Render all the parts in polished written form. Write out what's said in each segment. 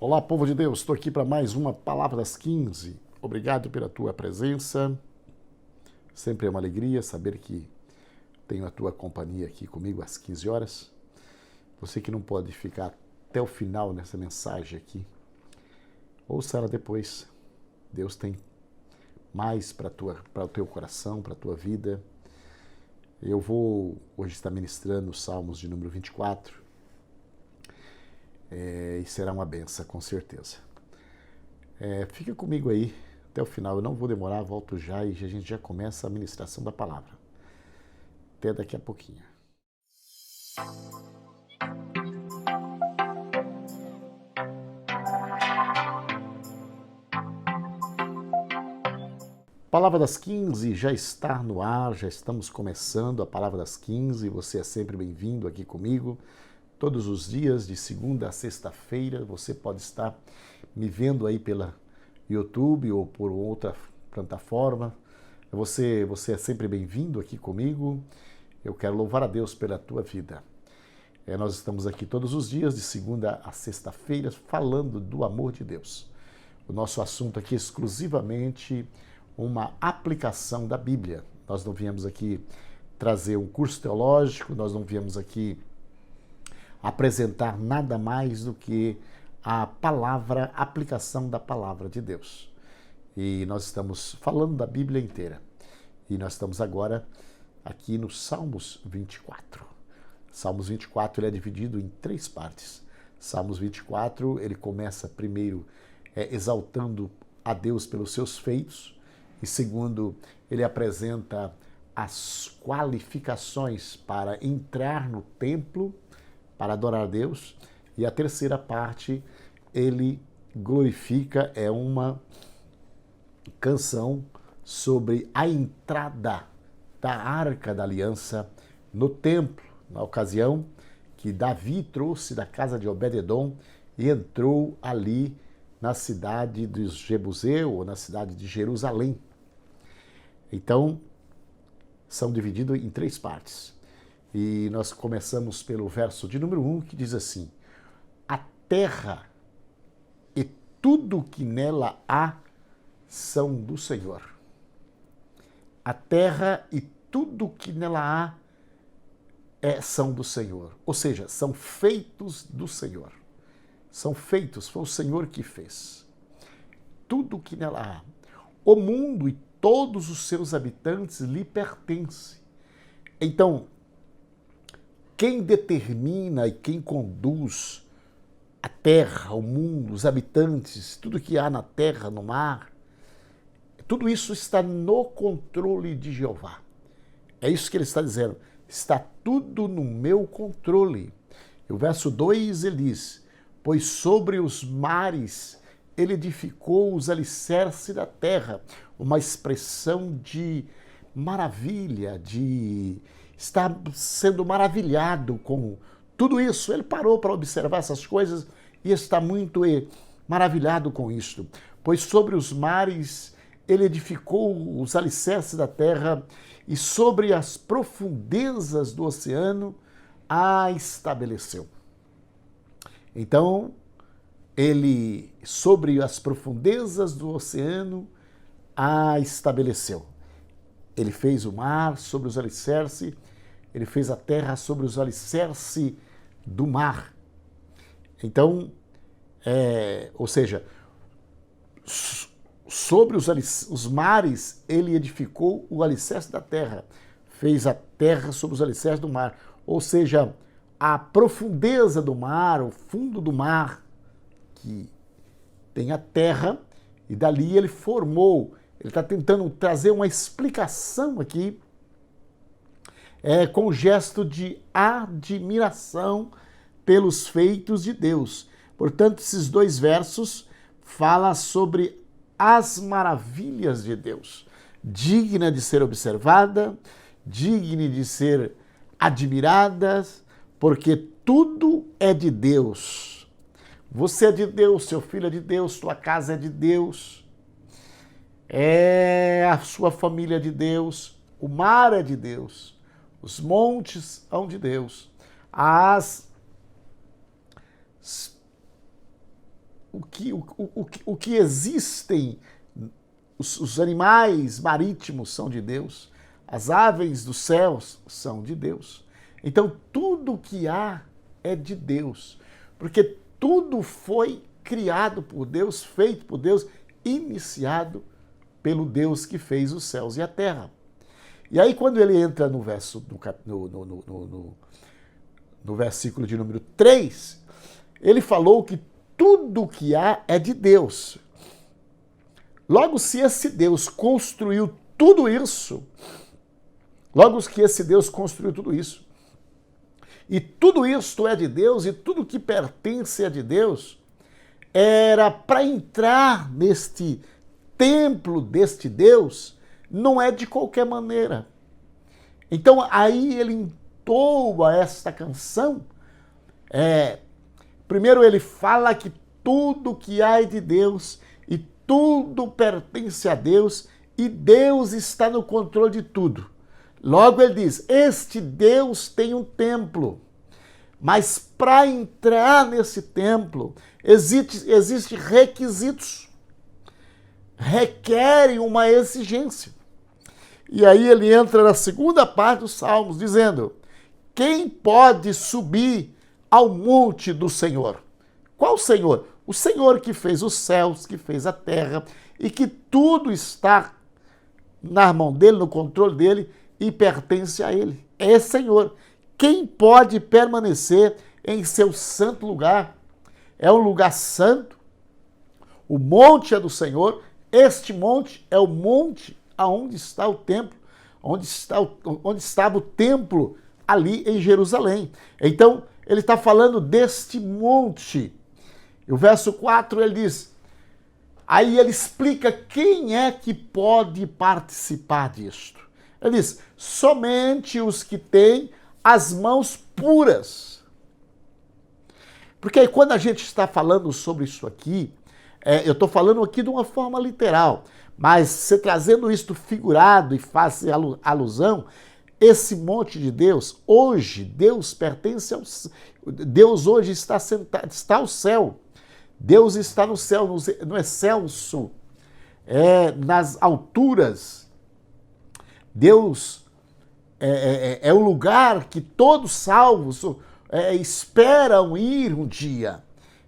Olá, povo de Deus, estou aqui para mais uma Palavra das 15. Obrigado pela tua presença. Sempre é uma alegria saber que tenho a tua companhia aqui comigo às 15 horas. Você que não pode ficar até o final nessa mensagem aqui, ouça ela depois. Deus tem mais para o teu coração, para a tua vida. Eu vou hoje estar ministrando os Salmos de número 24. E será uma benção, com certeza. Fica comigo aí até o final, eu não vou demorar, volto já e a gente já começa a ministração da palavra. Até daqui a pouquinho. Palavra das 15 já está no ar, já estamos começando a Palavra das 15. Você é sempre bem-vindo aqui comigo. Todos os dias, de segunda a sexta-feira, você pode estar me vendo aí pela YouTube ou por outra plataforma. Você é sempre bem-vindo aqui comigo. Eu quero louvar a Deus pela tua vida. Nós estamos aqui todos os dias, de segunda a sexta-feira, falando do amor de Deus. O nosso assunto aqui é exclusivamente uma aplicação da Bíblia. Nós não viemos aqui trazer um curso teológico, nós não viemos aqui apresentar nada mais do que a palavra, a aplicação da palavra de Deus. E nós estamos falando da Bíblia inteira. E nós estamos agora aqui no Salmos 24. Salmos 24 ele é dividido em três partes. Salmos 24 ele começa primeiro exaltando a Deus pelos seus feitos. E segundo, ele apresenta as qualificações para entrar no templo, para adorar a Deus. E a terceira parte, ele glorifica, é uma canção sobre a entrada da Arca da Aliança no templo, na ocasião que Davi trouxe da casa de Obed-edom e entrou ali na cidade de Jebuseu, ou na cidade de Jerusalém. Então, são divididos em três partes. E nós começamos pelo verso de número 1, que diz assim: a terra e tudo que nela há são do Senhor. A terra e tudo que nela há são do Senhor. Ou seja, são feitos do Senhor. São feitos, foi o Senhor que fez. Tudo que nela há. O mundo e todos os seus habitantes lhe pertencem. Então, quem determina e quem conduz a terra, o mundo, os habitantes, tudo que há na terra, no mar, tudo isso está no controle de Jeová. É isso que ele está dizendo. Está tudo no meu controle. E o verso 2 ele diz: pois sobre os mares ele edificou os alicerces da terra. Uma expressão de maravilha, de estar sendo maravilhado com tudo isso. Ele parou para observar essas coisas e está muito maravilhado com isto. Pois sobre os mares ele edificou os alicerces da terra e sobre as profundezas do oceano a estabeleceu. Então, ele sobre as profundezas do oceano a estabeleceu. Ele fez o mar sobre os alicerces, ele fez a terra sobre os alicerces do mar. Então, ou seja, sobre os mares ele edificou o alicerce da terra, fez a terra sobre os alicerces do mar. Ou seja, a profundeza do mar, o fundo do mar, que tem a terra, e dali ele formou. Ele está tentando trazer uma explicação aqui, com um gesto de admiração pelos feitos de Deus. Portanto, esses dois versos falam sobre as maravilhas de Deus, digna de ser observada, digna de ser admirada, porque tudo é de Deus. Você é de Deus, seu filho é de Deus, sua casa é de Deus. A sua família é de Deus, o mar é de Deus, os montes são de Deus, as o que existem, os animais marítimos são de Deus, as aves dos céus são de Deus. Então tudo que há é de Deus, porque tudo foi criado por Deus, feito por Deus, iniciado pelo Deus que fez os céus e a terra. E aí quando ele entra no versículo de número 3, ele falou que tudo que há é de Deus. Logo, se esse Deus construiu tudo isso, e tudo isto é de Deus, e tudo que pertence é de Deus, era para entrar neste templo deste Deus, não é de qualquer maneira. Então, aí ele entoa esta canção. Primeiro ele fala que tudo que há é de Deus e tudo pertence a Deus e Deus está no controle de tudo. Logo ele diz, este Deus tem um templo, mas para entrar nesse templo existem requisitos, requerem uma exigência. E aí ele entra na segunda parte dos Salmos, dizendo, quem pode subir ao monte do Senhor? Qual Senhor? O Senhor que fez os céus, que fez a terra e que tudo está na mão dele, no controle dele e pertence a ele. É esse Senhor. Quem pode permanecer em seu santo lugar? É um lugar santo. O monte é do Senhor. Este monte é o monte aonde está o templo, onde estava o templo ali em Jerusalém. Então, ele está falando deste monte. E o verso 4 ele diz, aí ele explica quem é que pode participar disto. Ele diz, somente os que têm as mãos puras. Porque aí quando a gente está falando sobre isso aqui, eu estou falando aqui de uma forma literal, mas você trazendo isto figurado e faz alusão, esse monte de Deus, hoje, Deus pertence ao Deus hoje está sentado, está ao céu. Deus está no céu, no excelso, nas alturas. Deus é o lugar que todos salvos esperam ir um dia.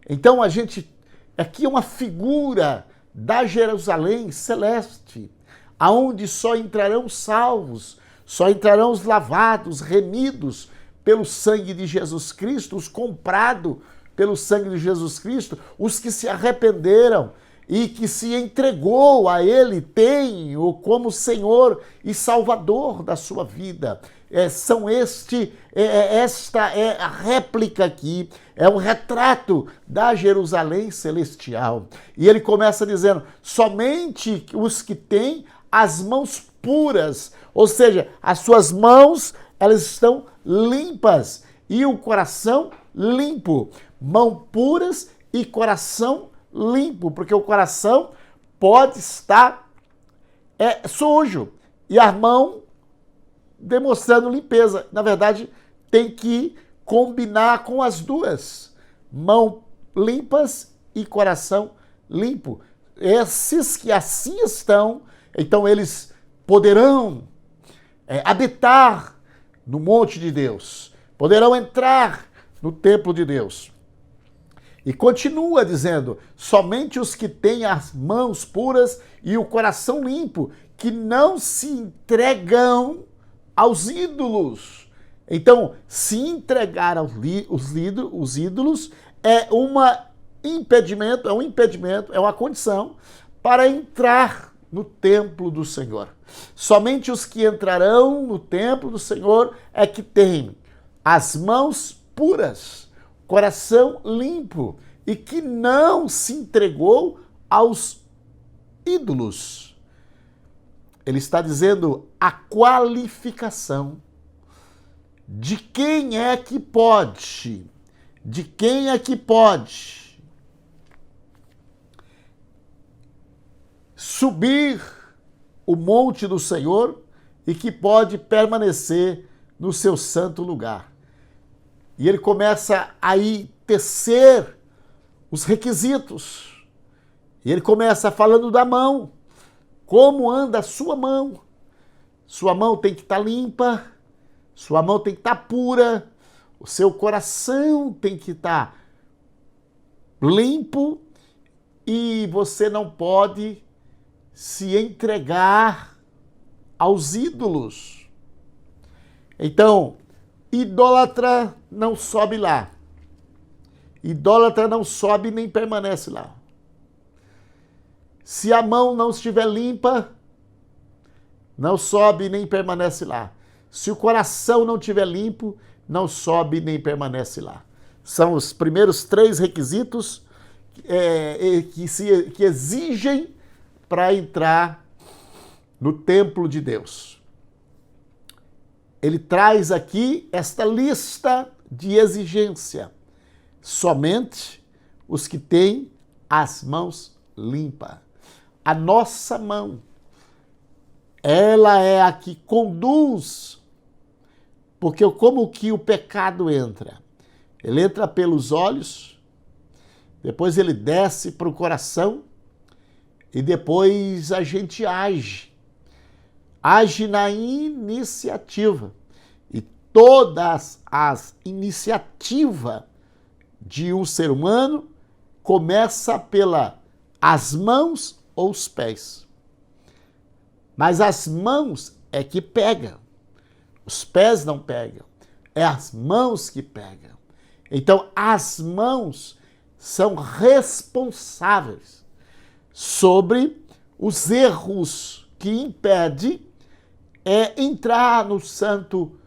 Então a gente, aqui é uma figura da Jerusalém celeste, aonde só entrarão salvos, só entrarão os lavados, remidos pelo sangue de Jesus Cristo, os comprados pelo sangue de Jesus Cristo, os que se arrependeram e que se entregou a Ele, tem-o como Senhor e Salvador da sua vida. Esta é a réplica aqui, é um retrato da Jerusalém celestial. E ele começa dizendo, somente os que têm as mãos puras, ou seja, as suas mãos, elas estão limpas e o coração limpo. Mãos puras e coração limpo, porque o coração pode estar sujo e a mão demonstrando limpeza. Na verdade, tem que combinar com as duas. Mãos limpas e coração limpo. Esses que assim estão, então eles poderão habitar no monte de Deus, poderão entrar no templo de Deus. E continua dizendo, somente os que têm as mãos puras e o coração limpo, que não se entregam aos ídolos. Então, se entregar aos ídolos é um impedimento, é uma condição para entrar no templo do Senhor. Somente os que entrarão no templo do Senhor é que têm as mãos puras, coração limpo e que não se entregou aos ídolos. Ele está dizendo a qualificação de quem é que pode, subir o monte do Senhor e que pode permanecer no seu santo lugar. E ele começa aí tecer os requisitos. E ele começa falando da mão. Como anda a sua mão? Sua mão tem que estar limpa, sua mão tem que estar pura, o seu coração tem que estar limpo e você não pode se entregar aos ídolos. Então, idólatra não sobe lá. Idólatra não sobe nem permanece lá. Se a mão não estiver limpa, não sobe nem permanece lá. Se o coração não estiver limpo, não sobe nem permanece lá. São os primeiros 3 requisitos que exigem para entrar no templo de Deus. Ele traz aqui esta lista de exigência. Somente os que têm as mãos limpas. A nossa mão, ela é a que conduz, porque como que o pecado entra? Ele entra pelos olhos, depois ele desce para o coração e depois a gente age na iniciativa. E todas as iniciativas de um ser humano começa as mãos ou os pés. Mas as mãos é que pegam. Os pés não pegam. É as mãos que pegam. Então, as mãos são responsáveis sobre os erros que impedem entrar no santo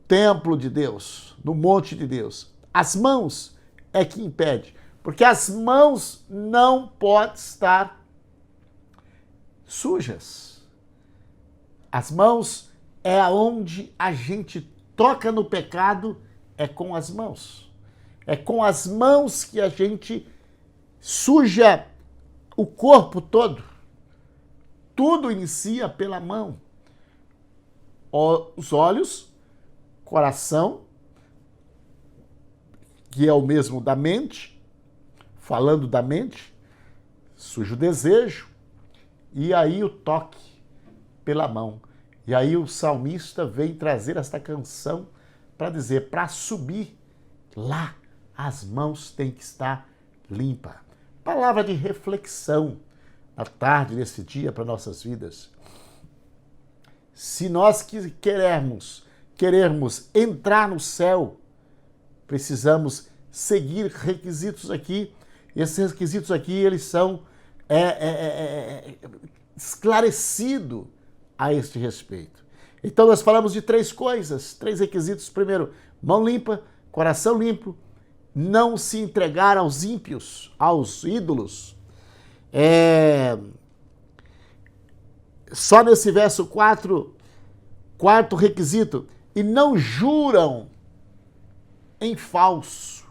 templo de Deus, no monte de Deus. As mãos é que impede, porque as mãos não podem estar sujas. As mãos é onde a gente toca no pecado, é com as mãos. É com as mãos que a gente suja o corpo todo. Tudo inicia pela mão. Os olhos, coração, que é o mesmo da mente, falando da mente, suja o desejo, e aí o toque pela mão. E aí o salmista vem trazer esta canção para dizer, para subir lá, as mãos têm que estar limpas. Palavra de reflexão à tarde desse dia para nossas vidas. Se nós querermos entrar no céu, precisamos seguir requisitos aqui. Esses requisitos aqui, eles são esclarecidos a este respeito. Então, nós falamos de 3 coisas, 3 requisitos. Primeiro, mão limpa, coração limpo, não se entregar aos ímpios, aos ídolos. Só nesse verso 4, quarto requisito, e não juram em falso.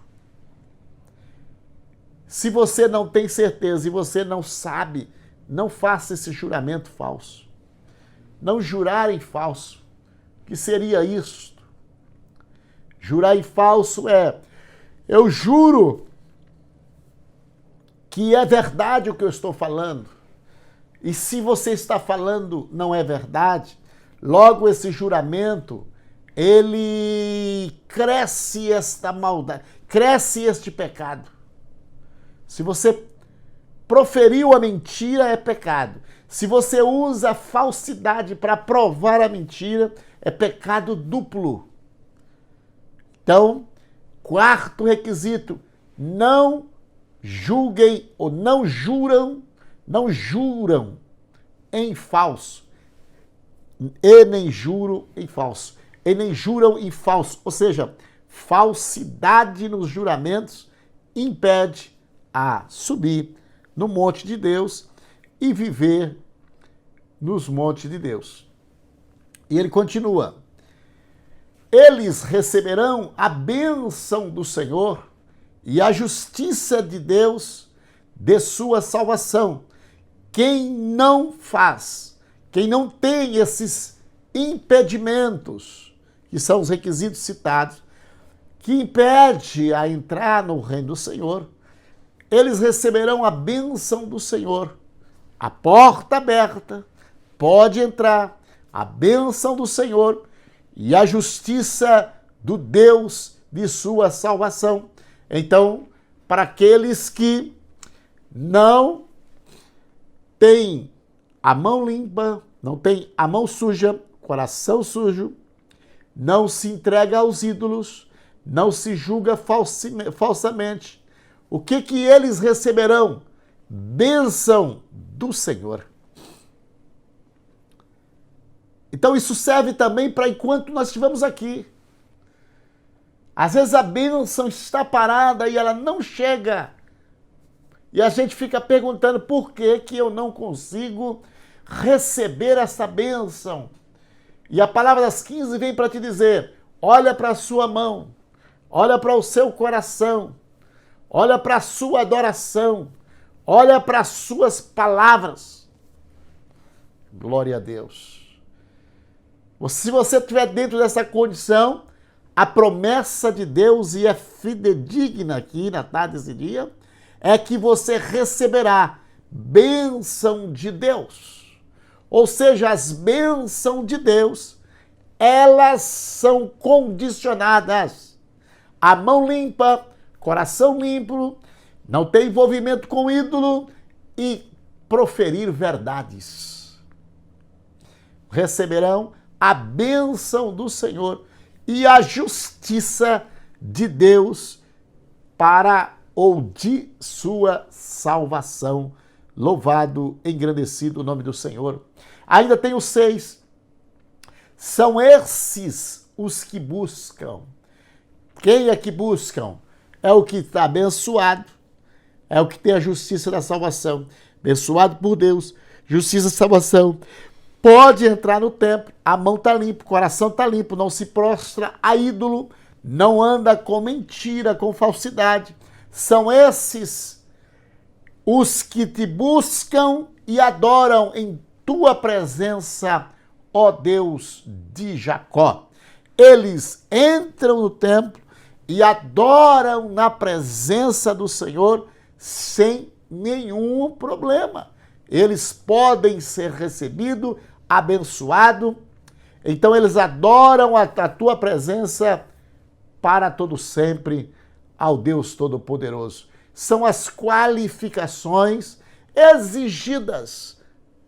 Se você não tem certeza e você não sabe, não faça esse juramento falso. Não jurar em falso. O que seria isto? Jurar em falso eu juro que é verdade o que eu estou falando. E se você está falando não é verdade, logo esse juramento, ele cresce esta maldade, cresce este pecado. Se você proferiu a mentira, é pecado. Se você usa a falsidade para provar a mentira, é pecado duplo. Então, quarto requisito, não julguem ou não juram em falso. E nem juro em falso. E nem juram em falso. Ou seja, falsidade nos juramentos impede a subir no monte de Deus e viver nos montes de Deus. E ele continua. Eles receberão a bênção do Senhor e a justiça de Deus de sua salvação. Quem não faz, quem não tem esses impedimentos, que são os requisitos citados, que impede a entrar no reino do Senhor, eles receberão a bênção do Senhor. A porta aberta, pode entrar, a bênção do Senhor e a justiça do Deus de sua salvação. Então, para aqueles que não têm a mão limpa, não têm a mão suja, coração sujo, não se entrega aos ídolos, não se julga falsamente, o que eles receberão? Bênção do Senhor. Então isso serve também para enquanto nós estivermos aqui. Às vezes a bênção está parada e ela não chega. E a gente fica perguntando por que eu não consigo receber essa bênção. E a palavra das 15 vem para te dizer, olha para a sua mão, olha para o seu coração, olha para a sua adoração, olha para as suas palavras. Glória a Deus. Se você estiver dentro dessa condição, a promessa de Deus, e é fidedigna aqui na tarde desse dia, é que você receberá bênção de Deus. Ou seja, as bênçãos de Deus, elas são condicionadas. A mão limpa, coração limpo, não tem envolvimento com ídolo e proferir verdades. Receberão a bênção do Senhor e a justiça de Deus para ou de sua salvação. Louvado, engrandecido o nome do Senhor. Ainda tem os 6. São esses os que buscam. Quem é que buscam? É o que está abençoado. É o que tem a justiça da salvação. Abençoado por Deus. Justiça e salvação. Pode entrar no templo, a mão está limpa, o coração está limpo, não se prostra a ídolo, não anda com mentira, com falsidade. São esses os que te buscam e adoram em tua presença, ó Deus de Jacó. Eles entram no templo e adoram na presença do Senhor sem nenhum problema. Eles podem ser recebidos, abençoados. Então eles adoram a tua presença para todo sempre, ao Deus Todo-Poderoso. São as qualificações exigidas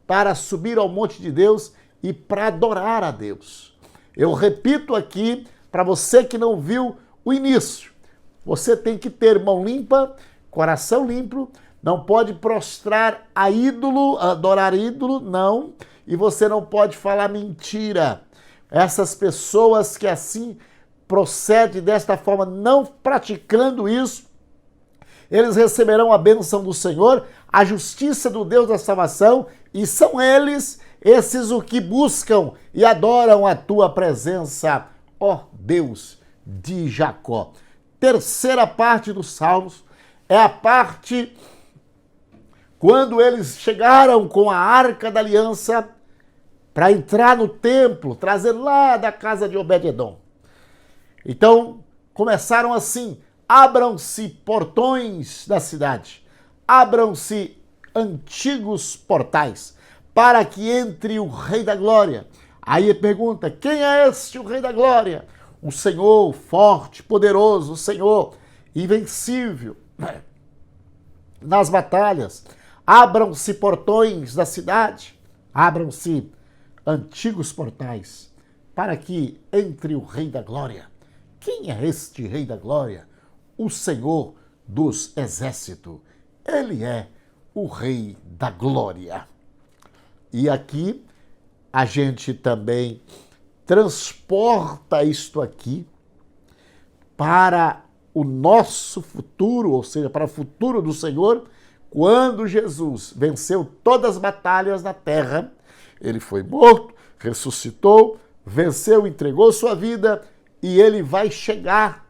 para subir ao monte de Deus e para adorar a Deus. Eu repito aqui, para você que não viu o início, você tem que ter mão limpa, coração limpo, não pode prostrar a ídolo, adorar ídolo, não. E você não pode falar mentira. Essas pessoas que assim procedem desta forma, não praticando isso, eles receberão a bênção do Senhor, a justiça do Deus da salvação, e são eles, esses o que buscam e adoram a tua presença, ó Deus de Jacó. Terceira parte dos Salmos é a parte quando eles chegaram com a Arca da Aliança para entrar no templo, trazer lá da casa de Obed-edom. Então, começaram assim, abram-se portões da cidade, abram-se antigos portais, para que entre o Rei da Glória. Aí ele pergunta, quem é este o Rei da Glória? O Senhor forte, poderoso, o Senhor invencível nas batalhas. Abram-se portões da cidade, abram-se antigos portais, para que entre o Rei da Glória. Quem é este Rei da Glória? O Senhor dos Exércitos. Ele é o Rei da Glória. E aqui a gente também transporta isto aqui para o nosso futuro, ou seja, para o futuro do Senhor, quando Jesus venceu todas as batalhas na terra. Ele foi morto, ressuscitou, venceu, entregou sua vida, e ele vai chegar,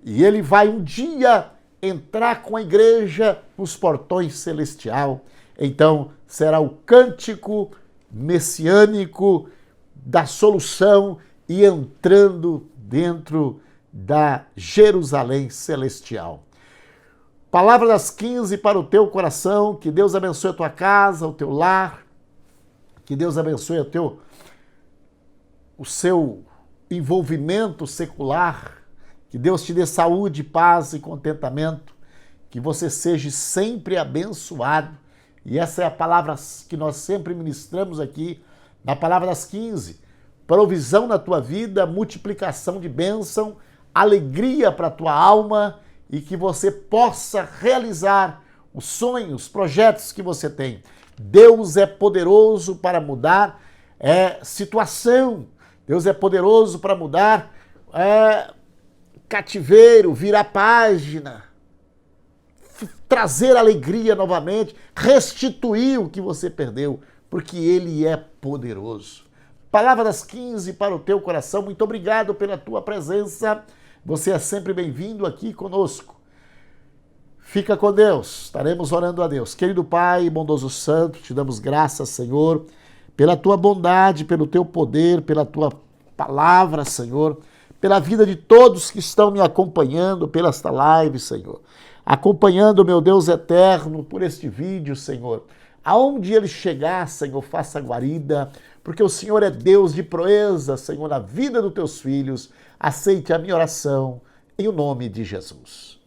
e ele vai um dia entrar com a igreja nos portões celestial. Então será o cântico messiânico da solução e entrando dentro da Jerusalém celestial. Palavra das 15 para o teu coração. Que Deus abençoe a tua casa, o teu lar. Que Deus abençoe o seu envolvimento secular. Que Deus te dê saúde, paz e contentamento. Que você seja sempre abençoado. E essa é a palavra que nós sempre ministramos aqui, na palavra das 15. Provisão na tua vida, multiplicação de bênção, alegria para a tua alma e que você possa realizar os sonhos, os projetos que você tem. Deus é poderoso para mudar situação. Deus é poderoso para mudar cativeiro, virar página, trazer alegria novamente, restituir o que você perdeu, porque Ele é poderoso. Palavra das 15 para o teu coração. Muito obrigado pela tua presença. Você é sempre bem-vindo aqui conosco. Fica com Deus. Estaremos orando a Deus. Querido Pai, bondoso Santo, te damos graças, Senhor, pela tua bondade, pelo teu poder, pela tua palavra, Senhor, pela vida de todos que estão me acompanhando pela esta live, Senhor. Acompanhando, meu Deus eterno, por este vídeo, Senhor. Aonde ele chegar, Senhor, faça guarida, porque o Senhor é Deus de proeza, Senhor, na vida dos teus filhos. Aceite a minha oração, em o nome de Jesus.